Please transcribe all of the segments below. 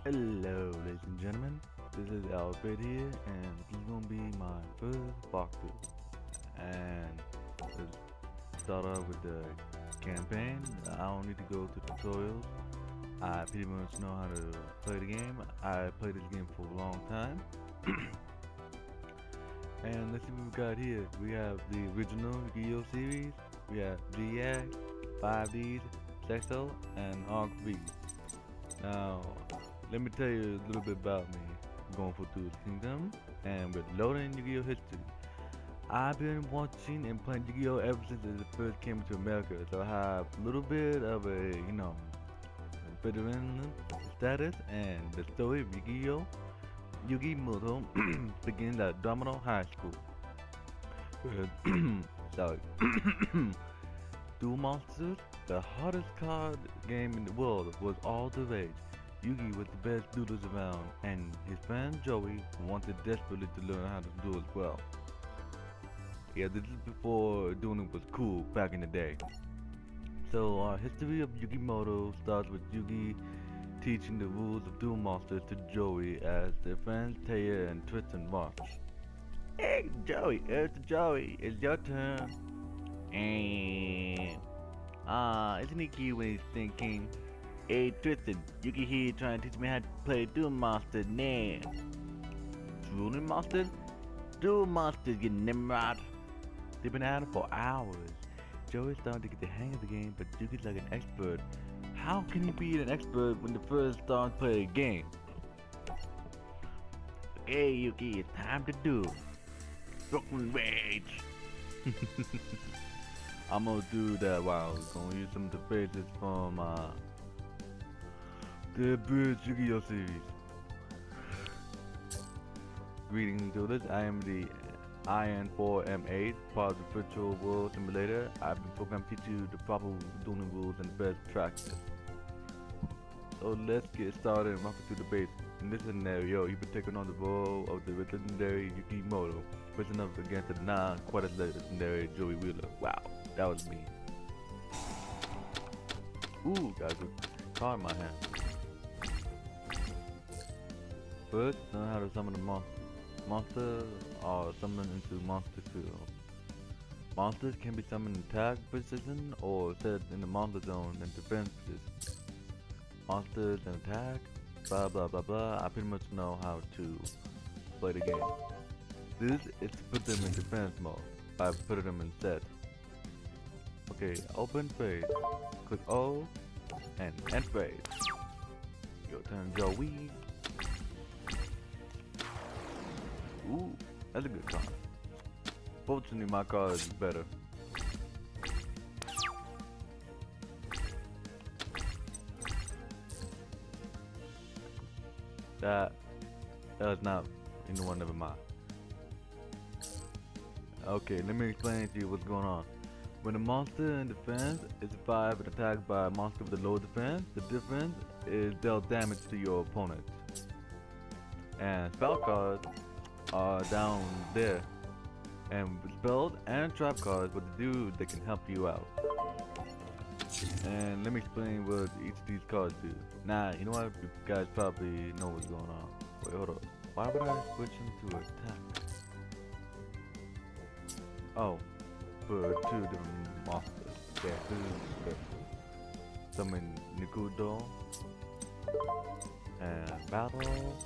Hello, ladies and gentlemen. This is Alivfd here, and this is gonna be my first walkthrough. And to start off with the campaign, I don't need to go to tutorials. I pretty much know how to play the game. I played this game for a long time. And let's see what we got here. We have the original Yu-Gi-Oh series. We have GX, 5Ds, Sexo, and Alivfd. Now, let me tell you a little bit about me. I'm going through the kingdom and with loading Yu-Gi-Oh history. I've been watching and playing Yu-Gi-Oh ever since it first came to America, so I have a little bit of a, veteran status, and the story of Yu-Gi-Oh! Yu-Gi-Oh! begins at Domino High School. Sorry. Duel Monsters, the hardest card game in the world, was all the rage. Yugi was the best duelist around, and his friend Joey wanted desperately to learn how to duel as well. Yeah, this is before dueling was cool back in the day. So our history of Yu-Gi-Oh! Starts with Yugi teaching the rules of Duel Monsters to Joey as their friends Taya and Tristan watch. Hey Joey, it's Joey, it's your turn. And isn't he cute when he's thinking, hey Tristan, Yugi here trying to teach me how to play Duel Monsters now. Dueling Monsters? Duel Monsters, you Nimrod. They've been at it for hours. Joey's starting to get the hang of the game, but Yugi's like an expert. How can you be an expert when the first starts playing a game? Okay, Yugi, it's time to duel. Brooklyn Rage. I'm gonna do that while we're gonna use some of the phrases from the British Yu-Gi-Oh series. Greetings, Duelist. I am the IN4M8, part of the Virtual World Simulator. I've been programmed to teach you the proper dueling rules and the best practice. So let's get started and walk through the base. In this scenario, you've been taking on the role of the legendary Yu-Gi-Oh! Facing up against the not-quite as legendary Joey Wheeler. Wow, that was me. Ooh, got a good card in my hand. First, learn how to summon a monster or summon into monster field. Monsters can be summoned in attack position or set in the monster zone and defense position. Monsters and attack, blah blah blah blah. I pretty much know how to play the game. This is to put them in defense mode by putting them in set. Okay, open phase. Click O and end phase. Your turn, Joey. Ooh, that's a good card. Fortunately, my card is better. That was not anyone, never mind. Okay, let me explain to you what's going on. When a monster in defense is survived and attacked by a monster with a low defense, the difference is dealt damage to your opponent. And spell cards are down there. And spells and trap cards, what to do, they can help you out. And let me explain what each of these cards do. Nah, you know what? You guys probably know what's going on. Wait, hold up. Why would I switch into attack? Oh, for two different monsters. Yeah, this is good. Summon Nikudo and battle.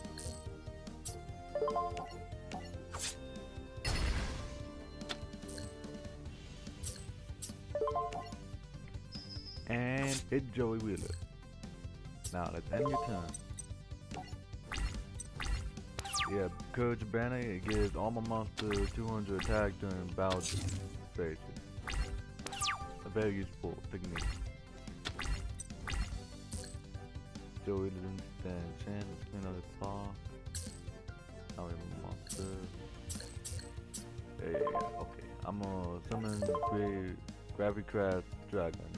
And it's Joey Wheeler. Now let's end your turn. Yeah, Courage Banner, it gives all my monsters 200 attack during battle phases. A very useful technique. Joey doesn't stand a chance to spin out his paw. Now we have a monster. Yeah, okay. I'm gonna summon the Gravity Dragon.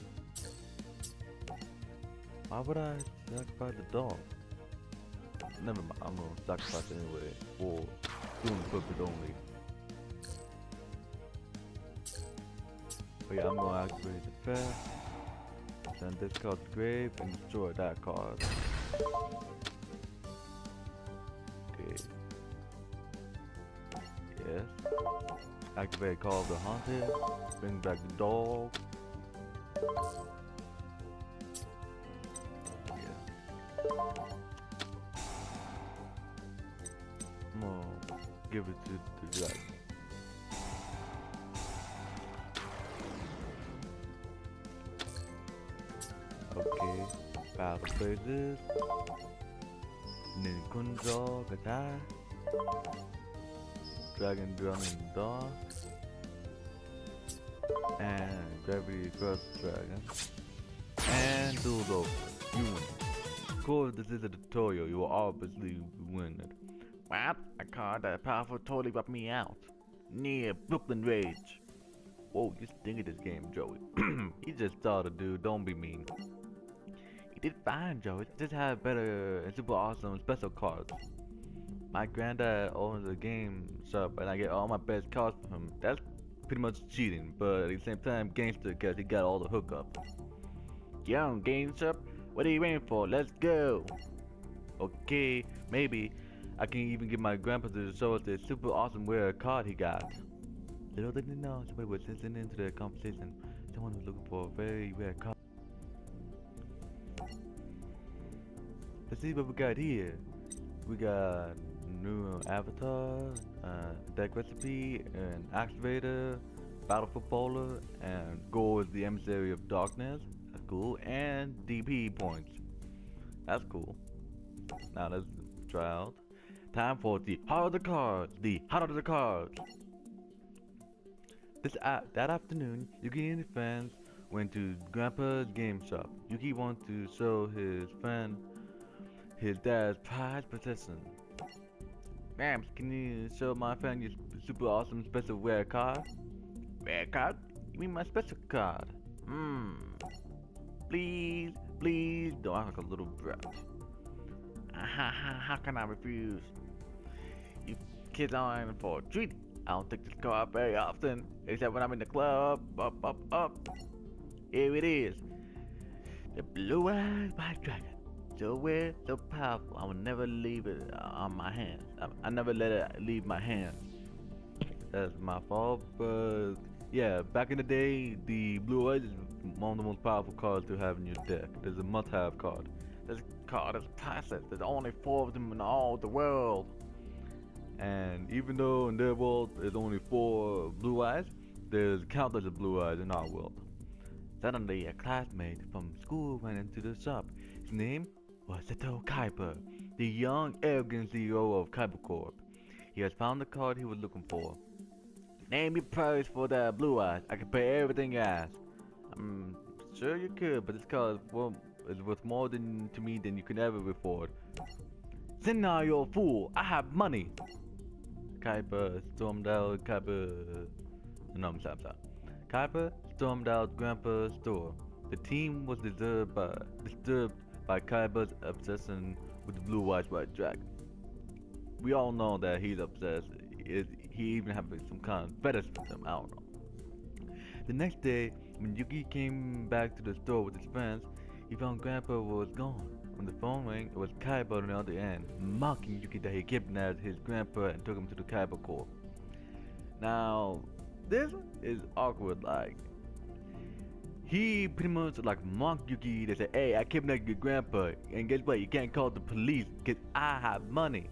Why would I sacrifice the dog? Never mind, I'm gonna sacrifice it anyway for doing the purpose only. But yeah, I'm gonna activate the fast. Send this card to the grave and destroy that card. Okay. Yes. Activate Call of the Haunted. Bring back the dog. I'm gonna give it to the dragon. Okay, powerful phrases. Ninkunzo Gatai. Dragon Drum in the Dark. And Gravity Cross Dragon. And Duelist. You win. Of course, this is a tutorial. You will obviously win it. What? A card that powerful totally brought me out. Near Brooklyn Rage. Whoa, you stink at this game, Joey. You just started, dude. Don't be mean. You did fine, Joey. Just have better and super awesome special cards. My granddad owns a game shop and I get all my best cards from him. That's pretty much cheating, but at the same time gangster because he got all the hookups. Young game shop, what are you waiting for? Let's go! Okay, maybe I can even get my grandpa to show us the super awesome rare card he got. Little did they know, somebody was listening into the conversation. Someone was looking for a very rare card. Let's see what we got here. We got new avatar, deck recipe, an activator, battle footballer, and Go is the emissary of darkness. That's cool. And DP points. That's cool. Now let's try out. Time for the heart of the cards. The heart of the cards. That afternoon, Yuki and his friends went to Grandpa's game shop. Yuki wanted to show his friend his dad's prized possession. Ma'am, can you show my friend your super awesome special rare card? Rare card? You mean my special card? Please, please don't act like a little brat. How can I refuse? You kids aren't in for a treat. I don't take this card very often, except when I'm in the club. Up. Here it is. The blue-eyed white dragon. So weird, so powerful. I will never leave it on my hands. I never let it leave my hands. That's my fault, but yeah, back in the day, the Blue Eyes is one of the most powerful cards to have in your deck. There's a must-have card. This card is priceless. There's only 4 of them in all the world. And even though in their world there's only 4 Blue Eyes, there's countless of Blue Eyes in our world. Suddenly, a classmate from school went into the shop. His name was Seto Kuiper, the young, arrogant CEO of Kuiper Corp. He has found the card he was looking for. Name your price for that Blue Eyes. I can pay everything you ask. I'm sure you could, but this card is worth more to me than you could ever afford. Sinna, you're a fool. I have money. Kuiper stormed out Kuiper stormed out Grandpa's store. The team was disturbed by Kuiper's obsession with the blue-eyed white dragon. We all know that he's obsessed. He even has some kind of fetish with them. I don't know. The next day, when Yuki came back to the store with his friends, he found Grandpa was gone. When the phone rang, it was Kuiper on the other end, mocking Yuki that he kidnapped his grandpa and took him to the Kuiper Corp. Now, this is awkward. Like, he pretty much like mocked Yuki. They said, "Hey, I kidnapped your grandpa, and guess what? You can't call the police because I have money.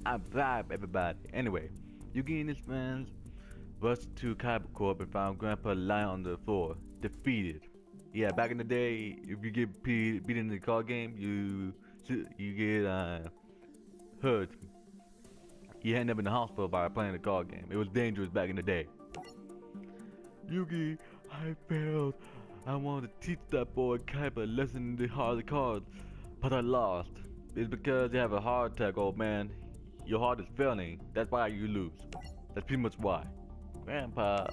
I bribe everybody." Anyway, Yuki and his friends rushed to Kuiper Corp and found Grandpa lying on the floor, defeated. Yeah, back in the day, if you get beat in the card game, you get hurt. You end up in the hospital by playing the card game. It was dangerous back in the day. Yuki, I failed. I wanted to teach that boy Kuiper a lesson in the heart of the cards, but I lost. It's because you have a heart attack, old man. Your heart is failing. That's why you lose. That's pretty much why. Grandpa,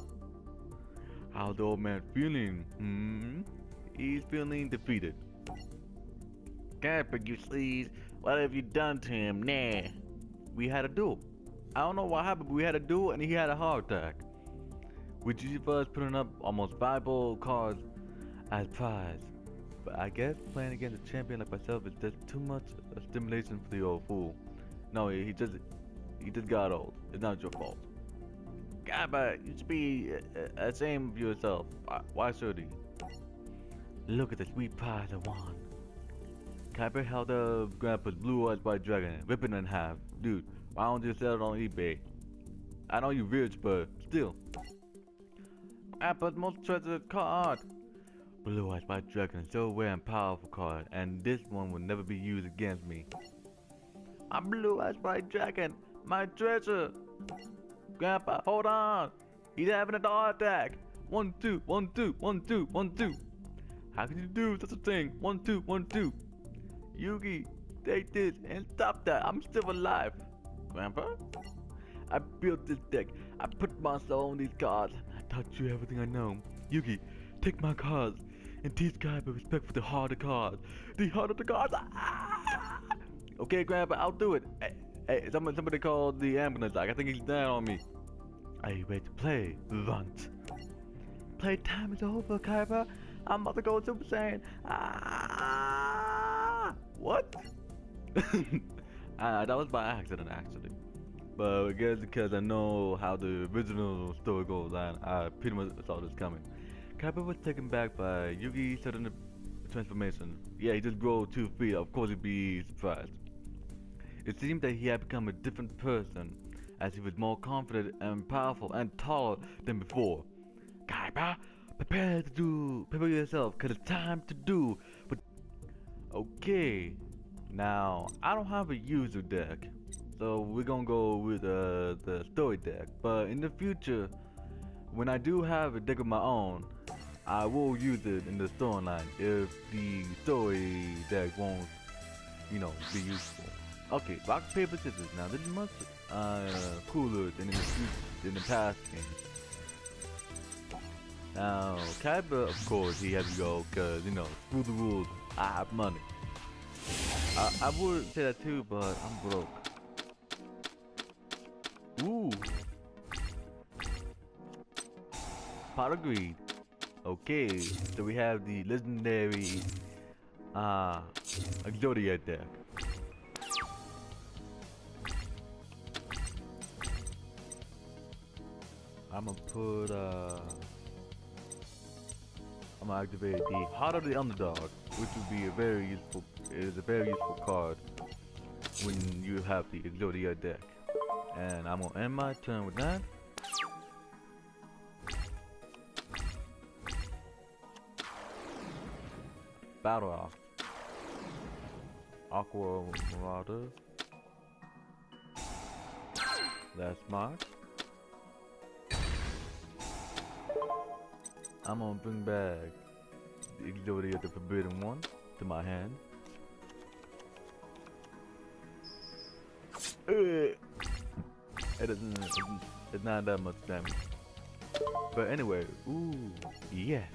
how's the old man feeling? He's feeling defeated. Kuiper, you sleaze. What have you done to him? Nah. We had a duel. I don't know what happened, but we had a duel and he had a heart attack. With each of us putting up almost viable cards, as prize. But I guess playing against a champion like myself is just too much stimulation for the old fool. No, he just got old. It's not your fault. God, but you should be ashamed of yourself. Why should he? Look at the sweet prize I won. Kyber held up Grandpa's blue-eyes white dragon, ripping it in half. Dude, why don't you sell it on eBay? I know you're rich, but still. Grandpa's most treasured card. Blue-eyes white dragon is so rare and powerful card, and this one will never be used against me. My blue-eyes white dragon, my treasure. Grandpa, hold on. He's having a heart attack. 1, 2, 1, 2, 1, 2, 1, 2. How can you do such a thing? 1, 2, 1, 2. Yugi, take this and stop that. I'm still alive. Grandpa? I built this deck. I put my soul on these cards. I taught you everything I know. Yugi, take my cards and teach Kyber respect for the heart of cards. The heart of the cards. Ah! Okay, Grandpa, I'll do it. Hey, somebody called the ambulance. I think he's down on me. Are you ready to play, Runt? Playtime is over, Kyber. I'm about to go Super Saiyan. Ah! What? That was by accident, actually. But I guess because I know how the original story goes, I pretty much saw this coming. Kyber was taken back by Yugi's sudden transformation. Yeah, he just grew 2 feet. Of course, he'd be surprised. It seemed that he had become a different person, as he was more confident and powerful and taller than before. Kyber, prepare yourself, cause it's time to do. But okay, now I don't have a user deck, so we're gonna go with the story deck. But in the future, when I do have a deck of my own, I will use it in the storyline if the story deck won't, be useful. Okay, rock, paper, scissors. Now this is much cooler than in the past games. Now, Kyber, of course, he has to go because, screw the rules. I have money. I would say that too, but I'm broke. Ooh. Pot of Greed. Okay, so we have the legendary Exodia deck. I'm gonna put I'm gonna activate the Heart of the Underdog, which would be a very useful card when you have the Exodia deck. And I'm gonna end my turn with that. Battle off. Aqua Marauder. That's smart. I'm gonna bring back the Exodia, the Forbidden One, to my hand. It's not that much damage. But anyway, ooh, yes.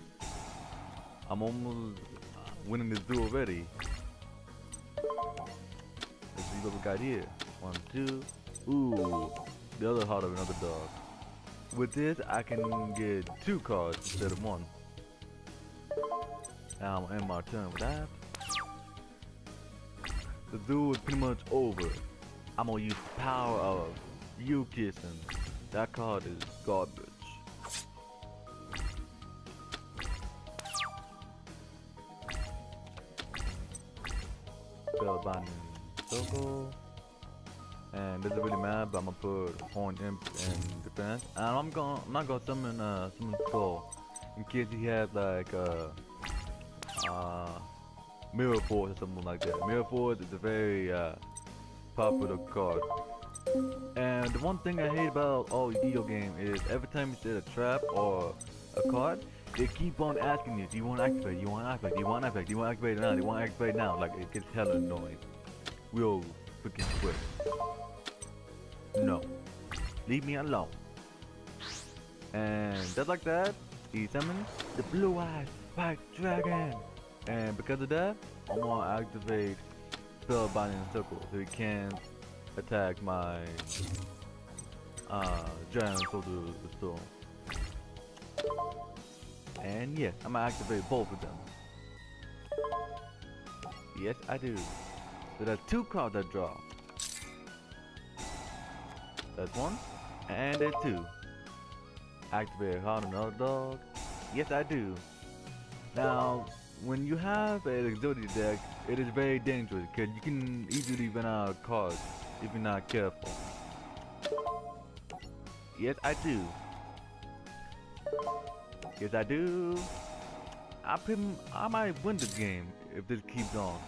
I'm almost winning this duel already. Let's see what we got here. 1, 2. Ooh, the other Heart of another dog. With this, I can get 2 cards instead of 1. Now I'm gonna end my turn with that. The duel is pretty much over. I'm gonna use the power of you kissing. That card is garbage. Spellbinding circle. And doesn't really matter, but I'm gonna put Horn Imp in defense. And I'm not gonna summon Skull in case he has like Mirror Force or something like that. Mirror Force is a very popular card. And the one thing I hate about all video game is every time you set a trap or a card, they keep on asking you, do you want to activate? Do you want to activate? Do you want to activate? Do you want to activate it now? Do you want to activate now? Like, it gets hella annoying. Real freaking quick. No. Leave me alone. And just like that, he summons the blue-eyed white dragon. And because of that, I'm gonna activate Spellbinding Circle so he can't attack my Giant Soldier Storm. And yes, I'm gonna activate both of them. Yes, I do. So there's 2 cards I draw. That's 1, and there's 2. Activate hard another dog. Yes, I do. Now, when you have an Exodia deck, it is very dangerous because you can easily run out of cards if you're not careful. Yes, I do. Yes, I do. I might win this game if this keeps on.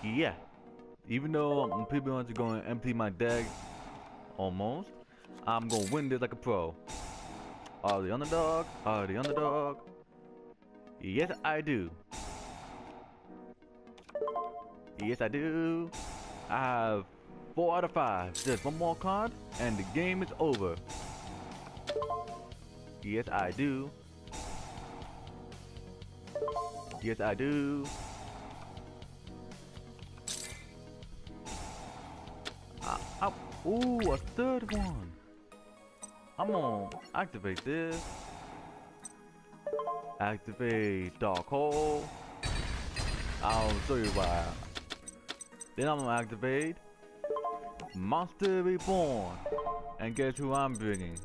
Yeah. Even though I'm pretty much going to empty my deck, almost, I'm going to win this like a pro. Are the underdog? Are the underdog? Yes, I do. Yes, I do. I have 4 out of 5. Just 1 more card, and the game is over. Yes, I do. Yes, I do. Ooh, a 3rd one. I'm gonna activate this. Activate Dark Hole. I'll show you why. Then I'm gonna activate Monster Reborn. And guess who I'm bringing?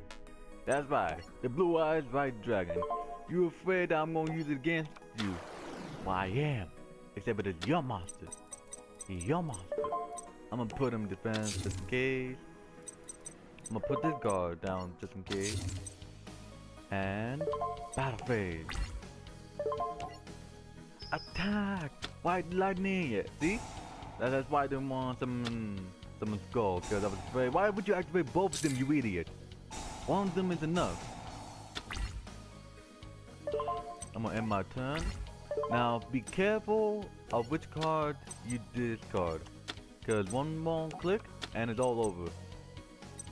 That's right, the Blue Eyes White Dragon. You afraid that I'm gonna use it against you? Well, I am. Except it's your monster. Your monster. I'm gonna put him in defense just in case. I'm gonna put this guard down just in case. And battle phase. Attack! White lightning! Yeah, see? That's why I didn't want someone skull, because I was afraid. Why would you activate both of them, you idiot? One of them is enough. I'm gonna end my turn. Now be careful of which card you discard. Because one more click and it's all over.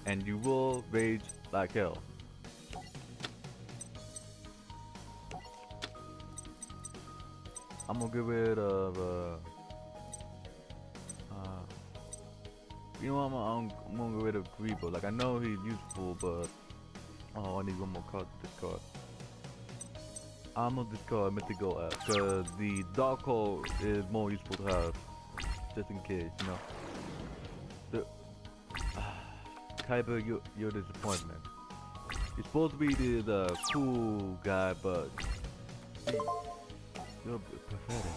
And you will rage like hell. I'm gonna get rid of you know what, I'm gonna get rid of Grebo. Like I know he's useful, but oh, I need 1 more card to discard. I'm gonna discard Mythical F because the Dark Hole is more useful to have, just in case, you know. Kyber, you're a disappointment. You're supposed to be the cool guy, but you're pathetic.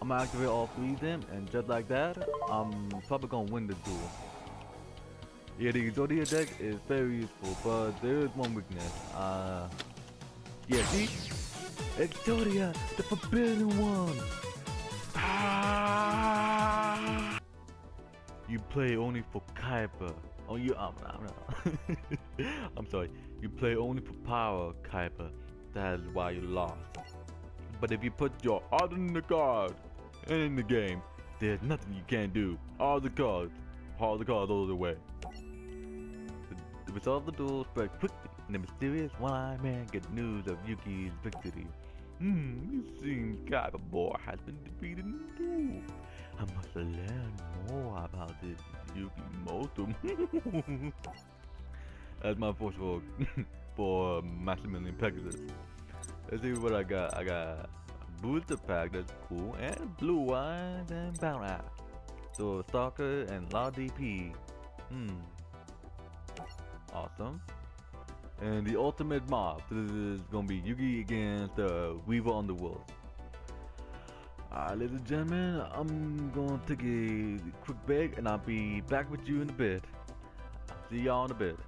I'm gonna activate all 3 of them, and just like that, I'm probably gonna win the duel. Yeah, the Exodia deck is very useful, but there is one weakness. Yeah, see? Exodia, the forbidden one! Ah! You play only for Kuiper. Oh, I'm sorry. You play only for power, Kuiper. That is why you lost. But if you put your heart in the card and in the game, there's nothing you can't do. All the cards all the way. The result of the duel spread quickly, and the mysterious one-eyed man gets news of Yuki's victory. It seems Kuiper boy has been defeated in the duel. I must learn more about this Yuki Moto. That's my voice for Maximilian Pegasus. Let's see what I got. I got Booster Pack, that's cool, and Blue Eyes and Bounty Eye. So Stalker and Law DP. Awesome. And the Ultimate Mob. This is gonna be Yugi against the Weaver Underworld. Alright, ladies and gentlemen, I'm gonna take a quick break and I'll be back with you in a bit. See y'all in a bit.